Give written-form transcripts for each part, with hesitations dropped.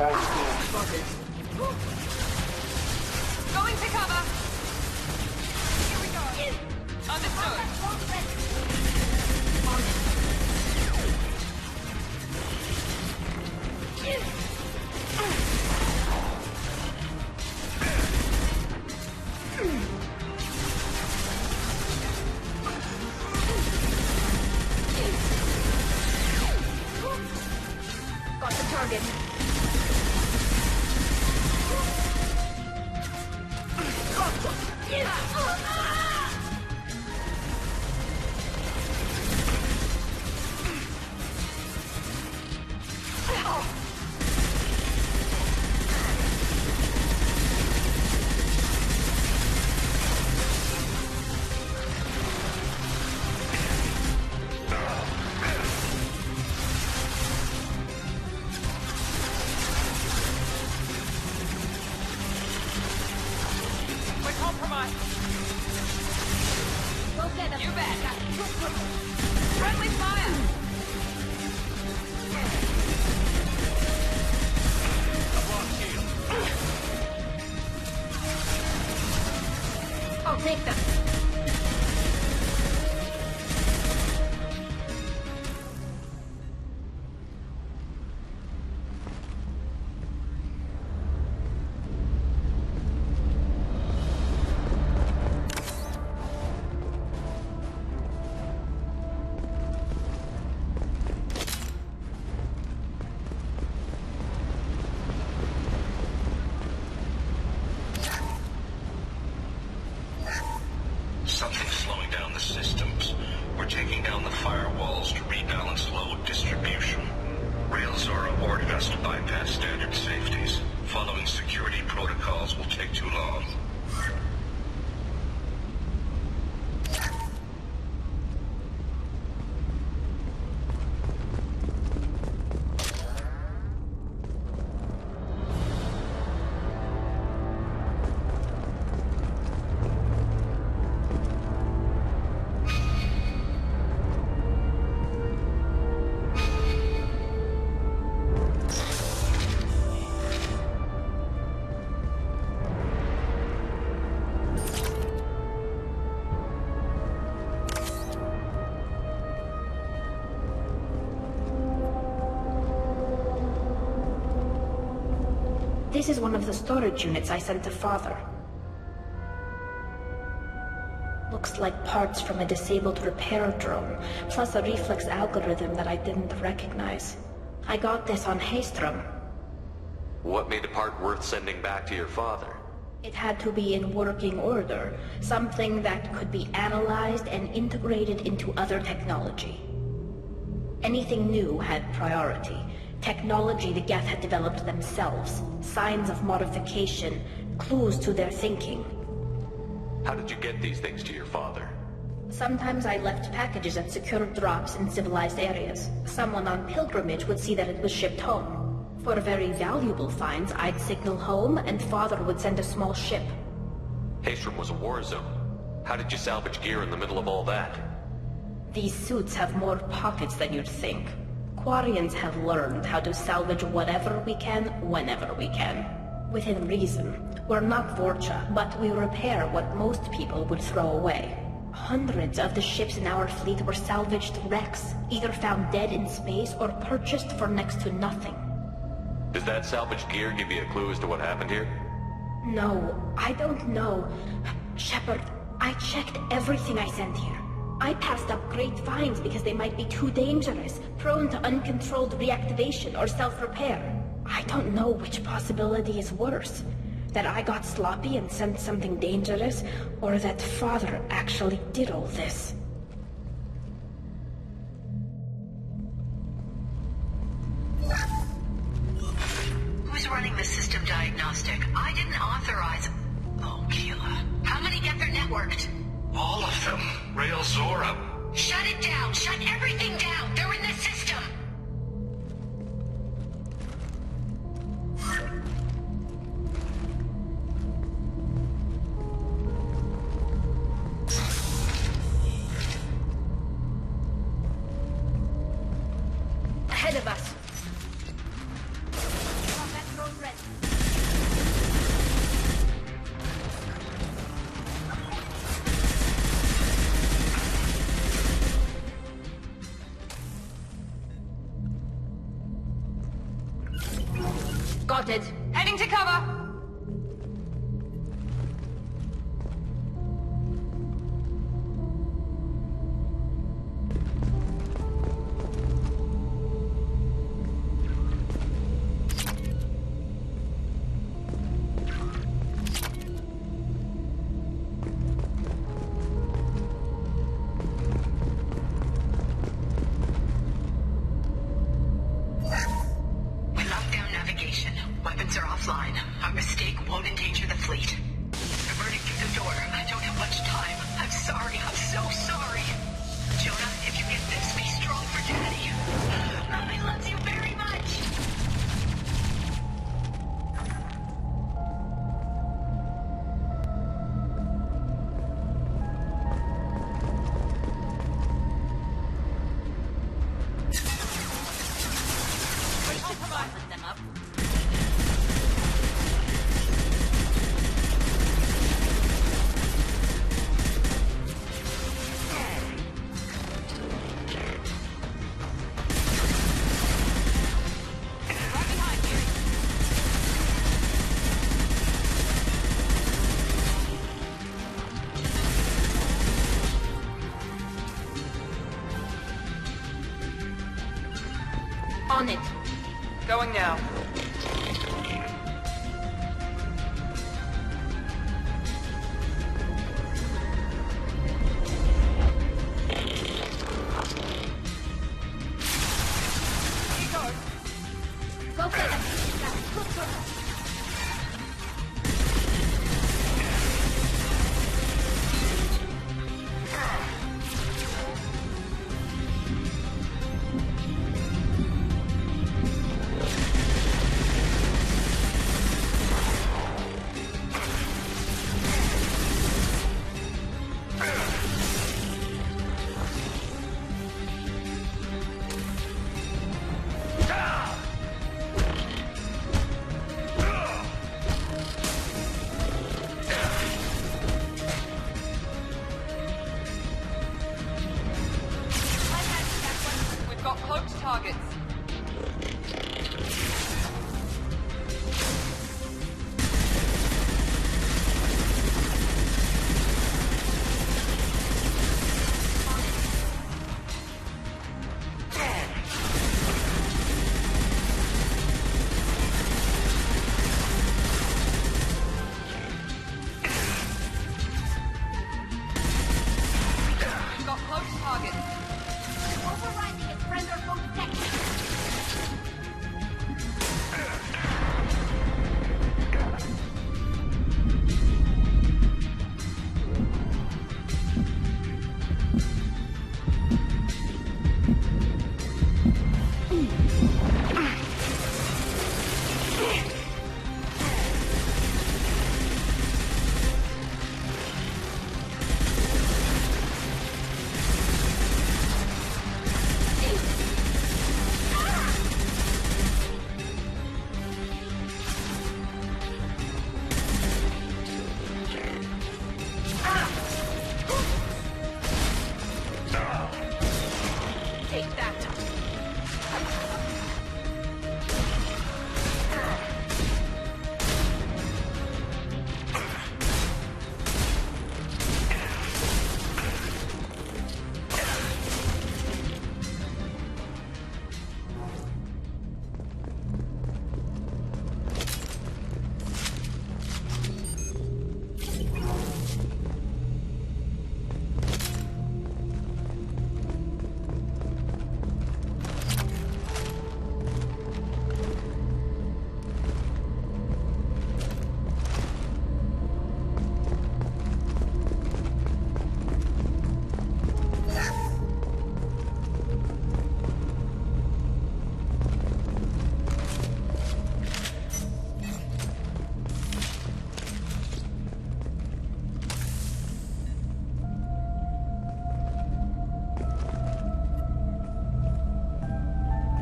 Going to cover. Here we go. Understood. Got the target. We're compromised. Go get him. You bet. Friendly fire. I'll take them. Something's slowing down the systems. We're taking down the firewalls to rebalance load distribution. Railzora ordered us to bypass standard safeties. Following security protocols will take too long. This is one of the storage units I sent to Father. Looks like parts from a disabled repair drone, plus a reflex algorithm that I didn't recognize. I got this on Haystrom. What made the part worth sending back to your father? It had to be in working order, something that could be analyzed and integrated into other technology. Anything new had priority. Technology the Geth had developed themselves, signs of modification, clues to their thinking. How did you get these things to your father? Sometimes I left packages at secure drops in civilized areas. Someone on pilgrimage would see that it was shipped home. For very valuable finds, I'd signal home and Father would send a small ship. Haystrom was a war zone. How did you salvage gear in the middle of all that? These suits have more pockets than you'd think. Quarians have learned how to salvage whatever we can, whenever we can. Within reason. We're not Vorcha, but we repair what most people would throw away. Hundreds of the ships in our fleet were salvaged wrecks, either found dead in space or purchased for next to nothing. Does that salvage gear give you a clue as to what happened here? No, I don't know. Shepard, I checked everything I sent here. I passed up great finds because they might be too dangerous, prone to uncontrolled reactivation or self-repair. I don't know which possibility is worse. That I got sloppy and sent something dangerous, or that Father actually did all this. Who's running the system diagnostic? I didn't authorize... Oh, Keela. How many get their networked? All of them. Railzora. Shut it down! Shut everything down! They're in the system! Ahead of us. Got it. Heading to cover! We locked down navigation. Weapons are offline. Our mistake won't endanger the fleet. I'm burning through the door. I don't have much time. I'm sorry. I'm so sorry. Jonah, if you get this, be strong for Daddy. Mommy loves you very much. We compromise them up. Right behind you. On it. Going now. Here goes. Go get them. Look for them. We've got cloaked targets. We've got cloaked targets. Overriding its render from protection. Take that.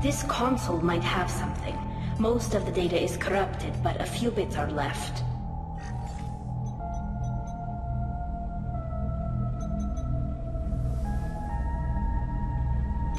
This console might have something. Most of the data is corrupted, but a few bits are left.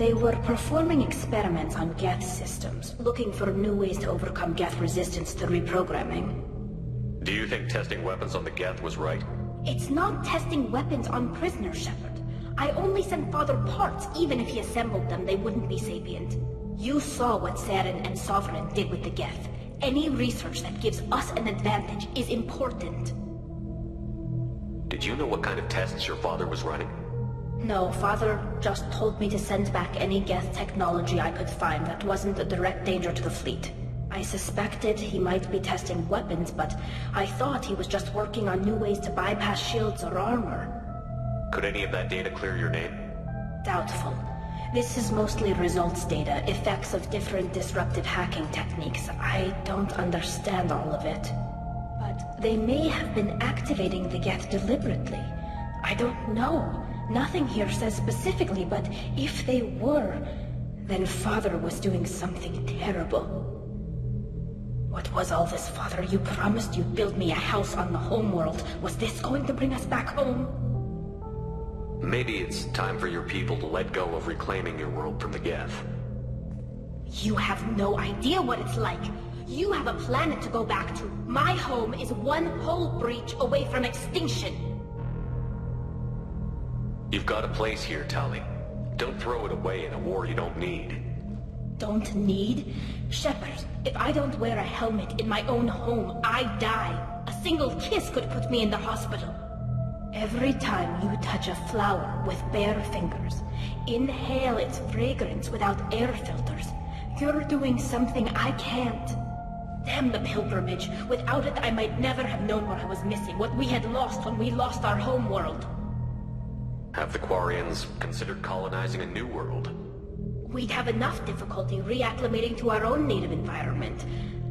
They were performing experiments on Geth systems, looking for new ways to overcome Geth resistance to reprogramming. Do you think testing weapons on the Geth was right? It's not testing weapons on prisoners, Shepard. I only sent Father parts. Even if he assembled them, they wouldn't be sapient. You saw what Saren and Sovereign did with the Geth. Any research that gives us an advantage is important. Did you know what kind of tests your father was running? No, Father just told me to send back any Geth technology I could find that wasn't a direct danger to the fleet. I suspected he might be testing weapons, but I thought he was just working on new ways to bypass shields or armor. Could any of that data clear your name? Doubtful. This is mostly results data, effects of different disruptive hacking techniques. I don't understand all of it. But they may have been activating the Geth deliberately. I don't know. Nothing here says specifically, but if they were, then Father was doing something terrible. What was all this, Father? You promised you'd build me a house on the homeworld. Was this going to bring us back home? Maybe it's time for your people to let go of reclaiming your world from the Geth. You have no idea what it's like. You have a planet to go back to. My home is one hull breach away from extinction. You've got a place here, Tali. Don't throw it away in a war you don't need. Don't need? Shepard, if I don't wear a helmet in my own home, I die. A single kiss could put me in the hospital. Every time you touch a flower with bare fingers, inhale its fragrance without air filters, you're doing something I can't. Damn the pilgrimage. Without it, I might never have known what I was missing, what we had lost when we lost our home world. Have the Quarians considered colonizing a new world? We'd have enough difficulty reacclimating to our own native environment.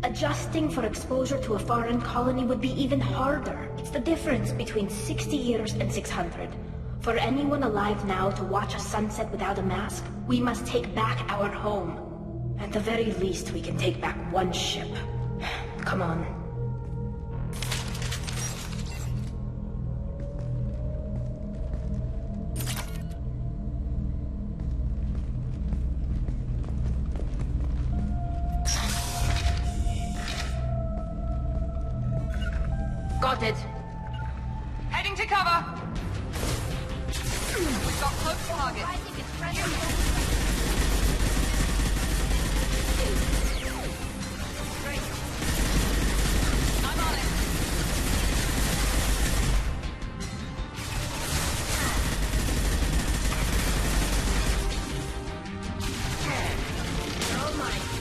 Adjusting for exposure to a foreign colony would be even harder. It's the difference between 60 years and 600. For anyone alive now to watch a sunset without a mask, we must take back our home. At the very least, we can take back one ship. Come on. Got it. Heading to cover. We've got close targets. I'm on it. Oh my.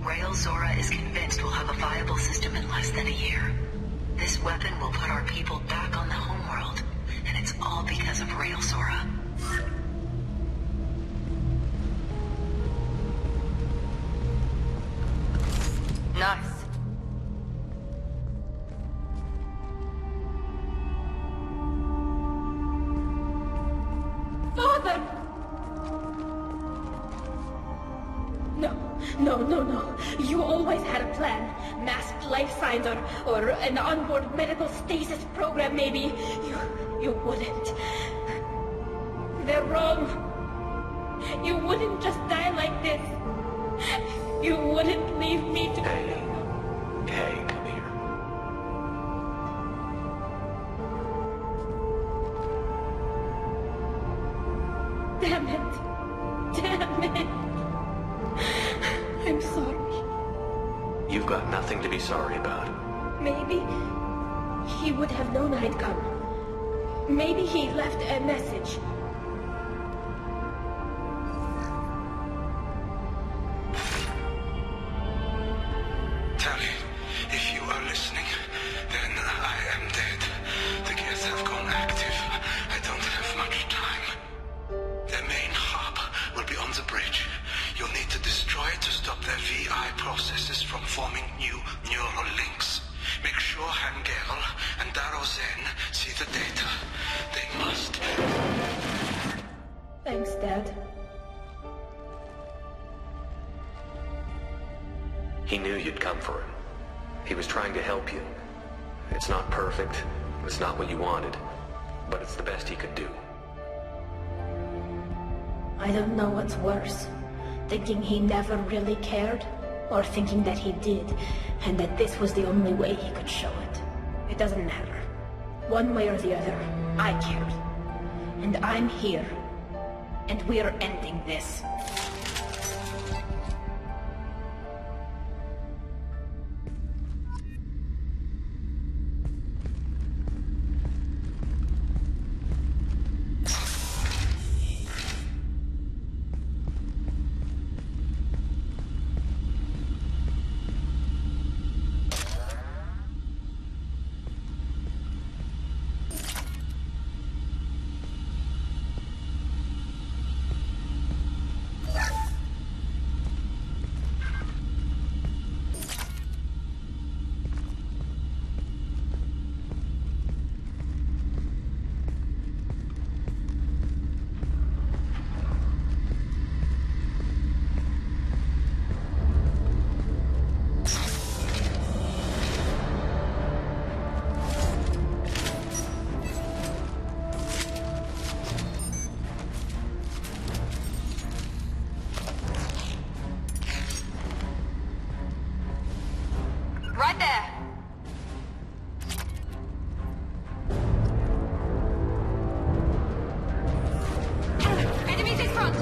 Rail Zora is convinced we'll have a viable system in less than a year. This weapon will put our people back on the homeworld, and it's all because of Rail Zora. Nice. Father! No. You always had a plan. Masked life signs or an onboard medical stasis program, maybe. You wouldn't. They're wrong. You wouldn't just die like this. You wouldn't leave me to... Hey, come here. Damn it. I'm sorry. You've got nothing to be sorry about. Maybe he would have known I'd come. Maybe he left a message. Tally, if you are listening, then I am dead. The gears have gone active. I don't have much time. Their main hub will be on the bridge. You'll need to destroy it to stop their VI processes from forming new neural links. Make sure Hangel and Daro Zen see the data. They must. Thanks, Dad. He knew you'd come for him. He was trying to help you. It's not perfect. It's not what you wanted. But it's the best he could do. I don't know what's worse. Thinking he never really cared, or thinking that he did, and that this was the only way he could show it. It doesn't matter. One way or the other, I cared. And I'm here. And we're ending this. Right there. Enemies in front.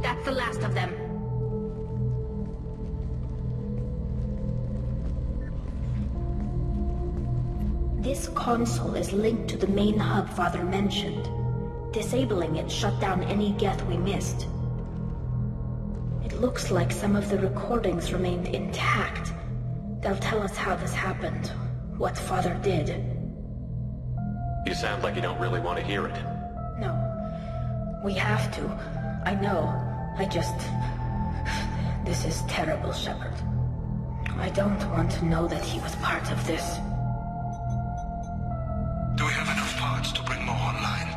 That's the last of them. This console is linked to the main hub Father mentioned. Disabling it shut down any geth we missed. It looks like some of the recordings remained intact. They'll tell us how this happened, what Father did. You sound like you don't really want to hear it. No. We have to. I know. This is terrible, Shepard. I don't want to know that he was part of this. Do we have enough parts to bring more online?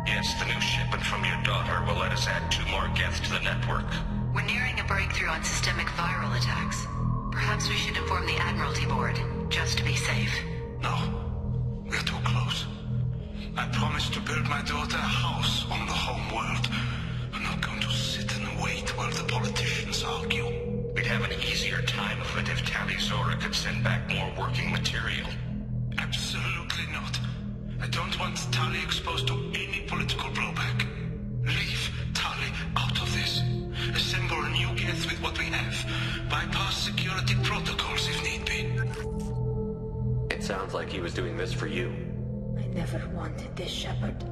Yes, the new shipment from your daughter will let us add 2 more geths to the network. We're nearing a breakthrough on systemic viral attacks. Perhaps we should inform the Admiralty Board, just to be safe. No. We're too close. I promised to build my daughter a house on the home world. I'm not going to sit and wait while the politicians argue. We'd have an easier time of it if Tali Zora could send back more working material. Absolutely not. I don't want Tali exposed to any political blowback. Leave Tali out of this. Assemble a new geth with what we have. Bypass security protocols if need be. It sounds like he was doing this for you. I never wanted this, Shepard.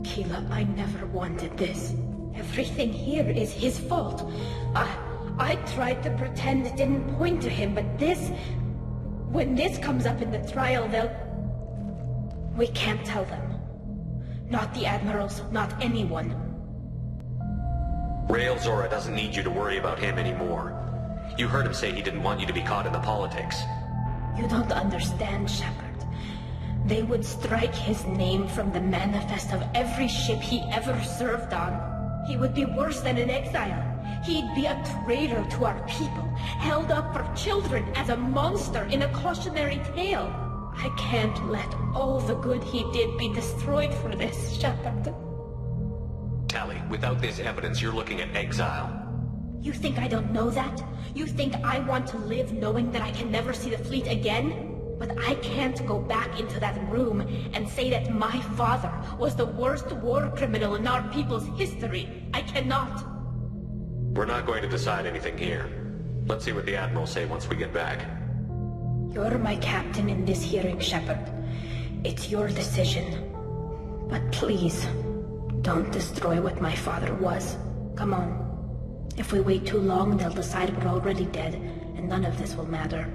Keela, I never wanted this. Everything here is his fault. I tried to pretend it didn't point to him, but this... When this comes up in the trial, we can't tell them. Not the admirals, not anyone. Rael Zora doesn't need you to worry about him anymore. You heard him say he didn't want you to be caught in the politics. You don't understand, Shepard. They would strike his name from the manifest of every ship he ever served on. He would be worse than an exile. He'd be a traitor to our people, held up for children as a monster in a cautionary tale. I can't let all the good he did be destroyed for this, Shepard. Tali, without this evidence, you're looking at exile. You think I don't know that? You think I want to live knowing that I can never see the fleet again? But I can't go back into that room and say that my father was the worst war criminal in our people's history. I cannot. We're not going to decide anything here. Let's see what the Admirals say once we get back. You're my captain in this hearing, Shepard. It's your decision. But please, don't destroy what my father was. Come on. If we wait too long, they'll decide we're already dead, and none of this will matter.